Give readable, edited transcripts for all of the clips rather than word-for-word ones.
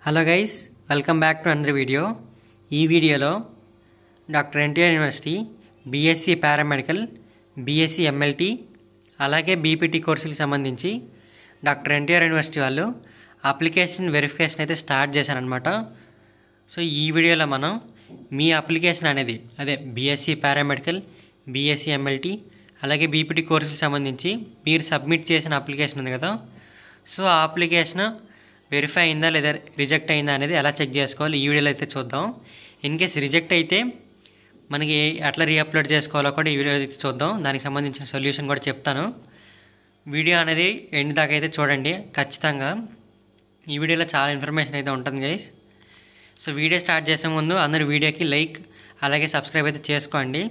Hello guys, welcome back to another video. ఈ వీడియోలో doctor NTR university BSc paramedical, BSc MLT అలాగే BPT కోర్సులకు సంబంధించి డాక్టర్ ఎన్టీఆర్ యూనివర్సిటీ వాళ్ళు అప్లికేషన్ వెరిఫికేషన్ అయితే స్టార్ట్ చేశారనమాట. సో ఈ వీడియోలో మనం మీ అప్లికేషన్ అనేది అదే బీఎస్సీ పారామెడికల్, బీఎస్సీ ఎంఎల్టీ అలాగే బీపీటీ కోర్సులకు సంబంధించి మీరు సబ్మిట్ చేసిన అప్లికేషన్ ఉంది కదా, సో ఆ అప్లికేషన్ వెరిఫై అయిందా లేదా రిజెక్ట్ అయిందా అనేది ఎలా చెక్ చేసుకోవాలి ఈ వీడియోలో అయితే చూద్దాం. ఇన్ కేస్ రిజెక్ట్ అయితే మనకి ఎట్లా రీఅప్లోడ్ చేసుకోవాలో కూడా ఈ వీడియో అయితే చూద్దాం. దానికి సంబంధించిన సొల్యూషన్ కూడా చెప్తాను. వీడియో అనేది ఎండ్ దాకా అయితే చూడండి ఖచ్చితంగా. ఈ వీడియోలో చాలా ఇన్ఫర్మేషన్ అయితే ఉంటుంది గైస్. సో వీడియో స్టార్ట్ చేసే ముందు అందరూ వీడియోకి లైక్ అలాగే సబ్స్క్రైబ్ అయితే చేసుకోండి.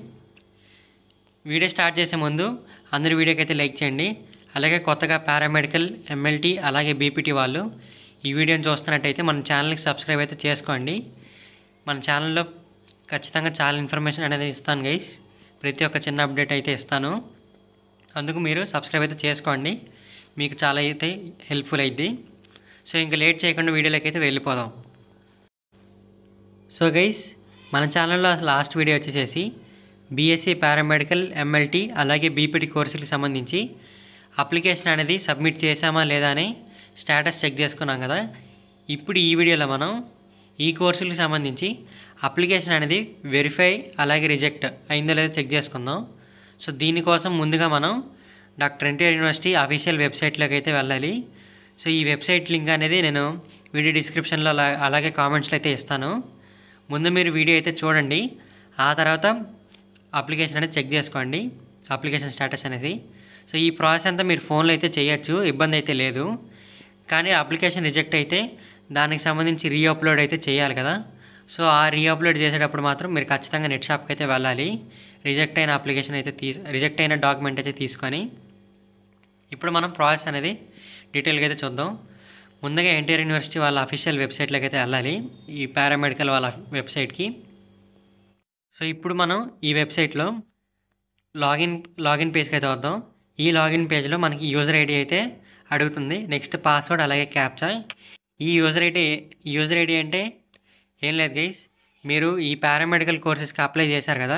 వీడియో స్టార్ట్ చేసే ముందు అందరూ వీడియోకి అయితే లైక్ చేయండి. అలాగే కొత్తగా పారామెడికల్, ఎంఎల్టీ అలాగే బీపీటీ వాళ్ళు ఈ వీడియోని చూస్తున్నట్టయితే మన ఛానల్కి సబ్స్క్రైబ్ అయితే చేసుకోండి. మన ఛానల్లో ఖచ్చితంగా చాలా ఇన్ఫర్మేషన్ అనేది ఇస్తాను గైస్. ప్రతి ఒక్క చిన్న అప్డేట్ అయితే ఇస్తాను. అందుకు మీరు సబ్స్క్రైబ్ అయితే చేసుకోండి, మీకు చాలా అయితే హెల్ప్ఫుల్ అయింది. సో ఇంకా లేట్ చేయకుండా వీడియోలోకి అయితే వెళ్ళిపోదాం. సో గైస్, మన ఛానల్లో లాస్ట్ వీడియో వచ్చేసేసి బీఎస్సీ పారామెడికల్, ఎంఎల్టీ అలాగే బీపీటీ కోర్సులకు సంబంధించి అప్లికేషన్ అనేది సబ్మిట్ చేసామా లేదా అని స్టేటస్ చెక్ చేసుకున్నాం కదా. ఇప్పుడు ఈ వీడియోలో మనం ఈ కోర్సులకు సంబంధించి అప్లికేషన్ అనేది వెరిఫై అలాగే రిజెక్ట్ అయిందో లేదో చెక్ చేసుకుందాం. సో దీనికోసం ముందుగా మనం డాక్టర్ ఎన్టీఆర్ యూనివర్సిటీ అఫీషియల్ వెబ్సైట్లోకి అయితే వెళ్ళాలి. సో ఈ వెబ్సైట్ లింక్ అనేది నేను వీడియో డిస్క్రిప్షన్లో అలాగే కామెంట్స్లో అయితే ఇస్తాను. ముందు మీరు వీడియో అయితే చూడండి, ఆ తర్వాత అప్లికేషన్ అనేది చెక్ చేసుకోండి, అప్లికేషన్ స్టేటస్ అనేది. సో ఈ ప్రాసెస్ అంతా మీరు ఫోన్లో అయితే చేయొచ్చు, ఇబ్బంది అయితే లేదు. కానీ అప్లికేషన్ రిజెక్ట్ అయితే దానికి సంబంధించి రీఅప్లోడ్ అయితే చేయాలి కదా. సో ఆ రీఅప్లోడ్ చేసేటప్పుడు మాత్రం మీరు ఖచ్చితంగా నెట్ షాప్కి అయితే వెళ్ళాలి. రిజెక్ట్ అయిన అప్లికేషన్ అయితే రిజెక్ట్ అయిన డాక్యుమెంట్ అయితే తీసుకొని ఇప్పుడు మనం ప్రాసెస్ అనేది డీటెయిల్గా అయితే చూద్దాం. ముందుగా ఎన్టీఆర్ యూనివర్సిటీ వాళ్ళ అఫీషియల్ వెబ్సైట్లోకి అయితే వెళ్ళాలి, ఈ పారామెడికల్ వాళ్ళ వెబ్సైట్కి. సో ఇప్పుడు మనం ఈ వెబ్సైట్లో లాగిన్ పేజ్కి అయితే వద్దాం. ఈ లాగిన్ పేజ్లో మనకి యూజర్ ఐడి అయితే అడుగుతుంది, నెక్స్ట్ పాస్వర్డ్ అలాగే క్యాప్చా. ఈ యూజర్ ఐడి అంటే ఏం లేదు గైస్, మీరు ఈ పారామెడికల్ కోర్సెస్కి అప్లై చేశారు కదా,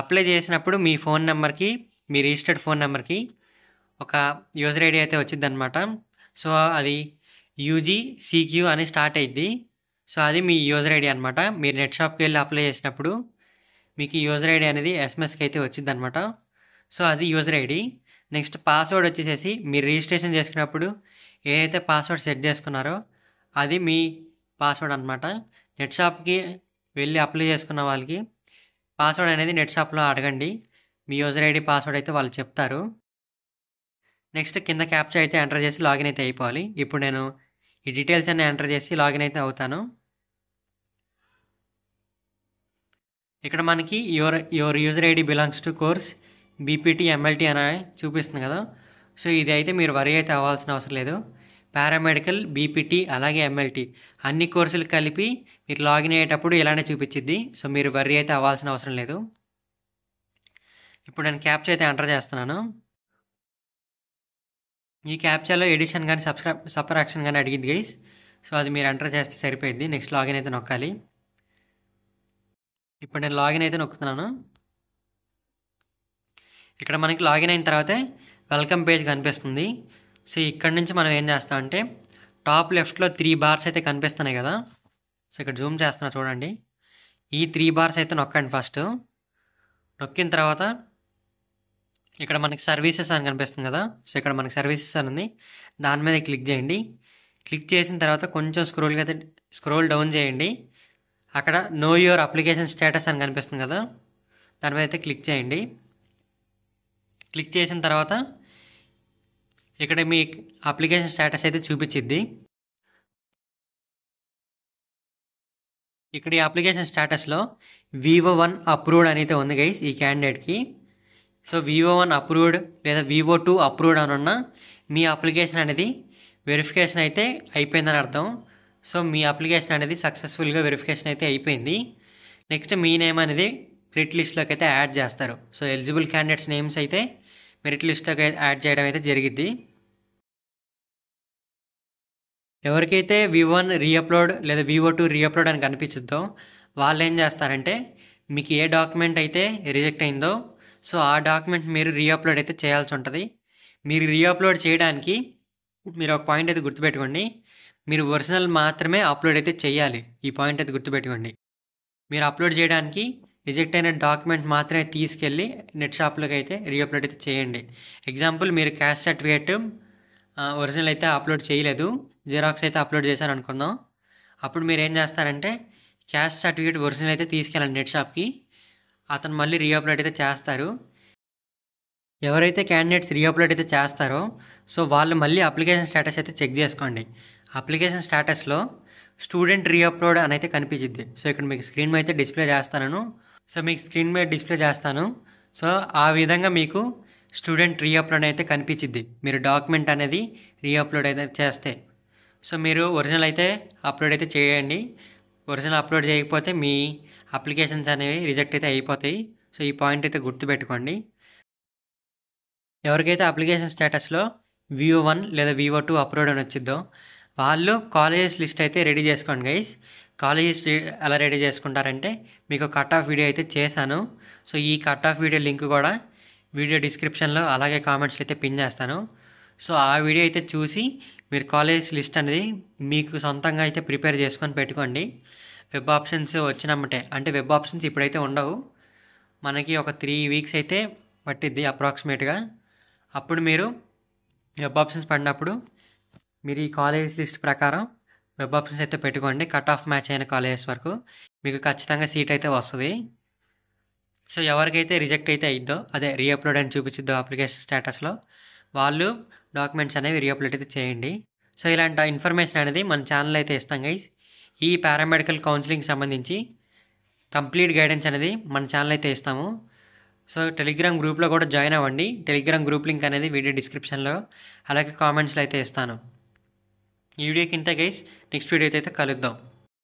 అప్లై చేసినప్పుడు మీ ఫోన్ నెంబర్కి, మీ రిజిస్టర్డ్ ఫోన్ నెంబర్కి ఒక యూజర్ ఐడి అయితే వచ్చింది అనమాట. సో అది UGCQ అని స్టార్ట్ అయ్యిద్ది. సో అది మీ యూజర్ ఐడి అనమాట. మీరు నెట్ షాప్కి వెళ్ళి అప్లై చేసినప్పుడు మీకు యూజర్ ఐడి అనేది ఎస్ఎంఎస్కి అయితే వచ్చింది అనమాట. సో అది యూజర్ ఐడి. నెక్స్ట్ పాస్వర్డ్ వచ్చేసేసి మీరు రిజిస్ట్రేషన్ చేసుకున్నప్పుడు ఏదైతే పాస్వర్డ్ సెట్ చేసుకున్నారో అది మీ పాస్వర్డ్ అనమాట. నెట్ షాప్కి వెళ్ళి అప్లై చేసుకున్న వాళ్ళకి పాస్వర్డ్ అనేది నెట్ షాప్లో అడగండి, మీ యూజర్ ఐడి పాస్వర్డ్ అయితే వాళ్ళు చెప్తారు. నెక్స్ట్ కింద క్యాప్చా అయితే ఎంటర్ చేసి లాగిన్ అయితే అయిపోవాలి. ఇప్పుడు నేను ఈ డీటెయిల్స్ అన్నీ ఎంటర్ చేసి లాగిన్ అయితే అవుతాను. ఇక్కడ మనకి your user ID belongs to course BPT, MLT అని చూపిస్తుంది కదా. సో ఇది అయితే మీరు వరి అయితే అవ్వాల్సిన అవసరం లేదు. పారామెడికల్, బీపీటీ అలాగే ఎంఎల్టీ అన్ని కోర్సులు కలిపి మీరు లాగిన్ అయ్యేటప్పుడు ఇలానే చూపించిద్ది. సో మీరు వరి అయితే అవ్వాల్సిన అవసరం లేదు. ఇప్పుడు నేను క్యాప్చా అయితే ఎంటర్ చేస్తున్నాను. ఈ క్యాప్చాలో ఎడిషన్ కానీ సబ్ట్రాక్షన్ కానీ అడిగింది గైస్. సో అది మీరు ఎంటర్ చేస్తే సరిపోయింది. నెక్స్ట్ లాగిన్ అయితే నొక్కాలి. ఇప్పుడు నేను లాగిన్ అయితే నొక్కుతున్నాను. ఇక్కడ మనకి లాగిన్ అయిన తర్వాతే వెల్కమ్ పేజ్ కనిపిస్తుంది. సో ఇక్కడ నుంచి మనం ఏం చేస్తామంటే టాప్ లెఫ్ట్లో 3 బార్స్ అయితే కనిపిస్తున్నాయి కదా. సో ఇక్కడ జూమ్ చేస్తున్నా చూడండి. ఈ 3 బార్స్ అయితే నొక్కండి ఫస్ట్. నొక్కిన తర్వాత ఇక్కడ మనకి సర్వీసెస్ అని కనిపిస్తుంది కదా. సో ఇక్కడ మనకి సర్వీసెస్ అని ఉంది, దాని మీద క్లిక్ చేయండి. క్లిక్ చేసిన తర్వాత కొంచెం స్క్రోల్ డౌన్ చేయండి. అక్కడ నో యువర్ అప్లికేషన్ స్టేటస్ అని కనిపిస్తుంది కదా, దాని మీద అయితే క్లిక్ చేయండి. క్లిక్ చేసిన తర్వాత ఇక్కడ మీ అప్లికేషన్ స్టేటస్ అయితే చూపించిద్ది. ఇక్కడ ఈ అప్లికేషన్ స్టేటస్లో VO1 అప్రూవ్డ్ అని అయితే ఉంది గైస్ ఈ క్యాండిడేట్కి. సో VO1 అప్రూవ్డ్ లేదా VO2 అప్రూవ్డ్ అని ఉన్న మీ అప్లికేషన్ అనేది వెరిఫికేషన్ అయితే అయిపోయిందని అర్థం. సో మీ అప్లికేషన్ అనేది సక్సెస్ఫుల్గా వెరిఫికేషన్ అయితే అయిపోయింది. నెక్స్ట్ మీ నేమ్ అనేది మెరిట్ లిస్ట్లోకి అయితే యాడ్ చేస్తారు. సో ఎలిజిబుల్ క్యాండిడేట్స్ నేమ్స్ అయితే మెరిట్ లిస్ట్లోకి యాడ్ చేయడం అయితే జరిగిద్ది. ఎవరికైతే V1 రీఅప్లోడ్ లేదా VO2 రీఅప్లోడ్ అని కనిపించుద్దో వాళ్ళు ఏం చేస్తారంటే మీకు ఏ డాక్యుమెంట్ అయితే రిజెక్ట్ అయిందో సో ఆ డాక్యుమెంట్ మీరు రీఅప్లోడ్ అయితే చేయాల్సి ఉంటుంది. మీరు రీఅప్లోడ్ చేయడానికి మీరు ఒక పాయింట్ అయితే గుర్తుపెట్టుకోండి, మీరు ఒరిజినల్ మాత్రమే అప్లోడ్ అయితే చేయాలి. ఈ పాయింట్ అయితే గుర్తుపెట్టుకోండి. మీరు అప్లోడ్ చేయడానికి రిజెక్ట్ అయిన డాక్యుమెంట్ మాత్రమే తీసుకెళ్ళి నెట్ షాప్లోకి అయితే రీఅప్లోడ్ అయితే చేయండి. ఎగ్జాంపుల్ మీరు క్యాస్ట్ సర్టిఫికేట్ ఒరిజినల్ అయితే అప్లోడ్ చేయలేదు, జిరాక్స్ అయితే అప్లోడ్ చేశారు అనుకుందాం. అప్పుడు మీరు ఏం చేస్తారంటే క్యాస్ట్ సర్టిఫికేట్ ఒరిజినల్ అయితే తీసుకెళ్ళండి నెట్ షాప్కి, అతను మళ్ళీ రీఅప్లోడ్ అయితే చేస్తారు. ఎవరైతే క్యాండిడేట్స్ రీఅప్లోడ్ అయితే చేస్తారో సో వాళ్ళు మళ్ళీ అప్లికేషన్ స్టేటస్ అయితే చెక్ చేసుకోండి. అప్లికేషన్ స్టేటస్లో స్టూడెంట్ రీఅప్లోడ్ అని అయితే కనిపించింది. సో ఇక్కడ మీకు స్క్రీన్ మీద అయితే డిస్ప్లే చేస్తాను. సో ఆ విధంగా మీకు స్టూడెంట్ రీఅప్లోడ్ అయితే కనిపించింది మీరు డాక్యుమెంట్ అనేది రీఅప్లోడ్ అయితే చేస్తే. సో మీరు ఒరిజినల్ అయితే అప్లోడ్ అయితే చేయండి. ఒరిజినల్ అప్లోడ్ చేయకపోతే మీ అప్లికేషన్స్ అనేవి రిజెక్ట్ అయితే అయిపోతాయి. సో ఈ పాయింట్ అయితే గుర్తుపెట్టుకోండి. ఎవరికైతే అప్లికేషన్ స్టేటస్లో VO1 లేదా VO2 అప్లోడ్ అని వచ్చిద్దో వాళ్ళు కాలేజెస్ లిస్ట్ అయితే రెడీ చేసుకోండి గైస్. కాలేజెస్ ఎలా రెడీ చేసుకుంటారంటే మీకు కట్ ఆఫ్ వీడియో అయితే చేశాను. సో ఈ కట్ ఆఫ్ వీడియో లింక్ కూడా వీడియో డిస్క్రిప్షన్లో అలాగే కామెంట్స్లో అయితే పిన్ చేస్తాను. సో ఆ వీడియో అయితే చూసి మీరు కాలేజ్ లిస్ట్ అనేది మీకు సొంతంగా అయితే ప్రిపేర్ చేసుకొని పెట్టుకోండి. వెబ్ ఆప్షన్స్ వచ్చినమ్మటే, అంటే వెబ్ ఆప్షన్స్ ఇప్పుడైతే ఉండవు, మనకి ఒక 3 వీక్స్ అయితే పట్టిద్ది అప్రాక్సిమేట్గా. అప్పుడు మీరు వెబ్ ఆప్షన్స్ పడినప్పుడు మీరు ఈ కాలేజ్ లిస్ట్ ప్రకారం వెబ్ ఆప్షన్స్ అయితే పెట్టుకోండి. కట్ ఆఫ్ మ్యాచ్ అయిన కాలేజెస్ వరకు మీకు ఖచ్చితంగా సీట్ అయితే వస్తుంది. సో ఎవరికైతే రిజెక్ట్ అయితే అయిద్దో అదే రీఅప్లోడ్ అని చూపించిద్దో అప్లికేషన్ స్టేటస్లో వాళ్ళు డాక్యుమెంట్స్ అనేవి రీఅప్లోడ్ అయితే చేయండి. సో ఇలాంటి ఇన్ఫర్మేషన్ అనేది మన ఛానల్ అయితే ఇస్తాం గైస్. ఈ పారామెడికల్ కౌన్సిలింగ్ సంబంధించి కంప్లీట్ గైడెన్స్ అనేది మన ఛానల్ అయితే ఇస్తాము. సో టెలిగ్రామ్ గ్రూప్లో కూడా జాయిన్ అవ్వండి. టెలిగ్రామ్ గ్రూప్ లింక్ అనేది వీడియో డిస్క్రిప్షన్లో అలాగే కామెంట్స్లో అయితే ఇస్తాను. ఈ వీడియోకి ఇంత గైస్, నెక్స్ట్ వీడియో అయితే కలుద్దాం.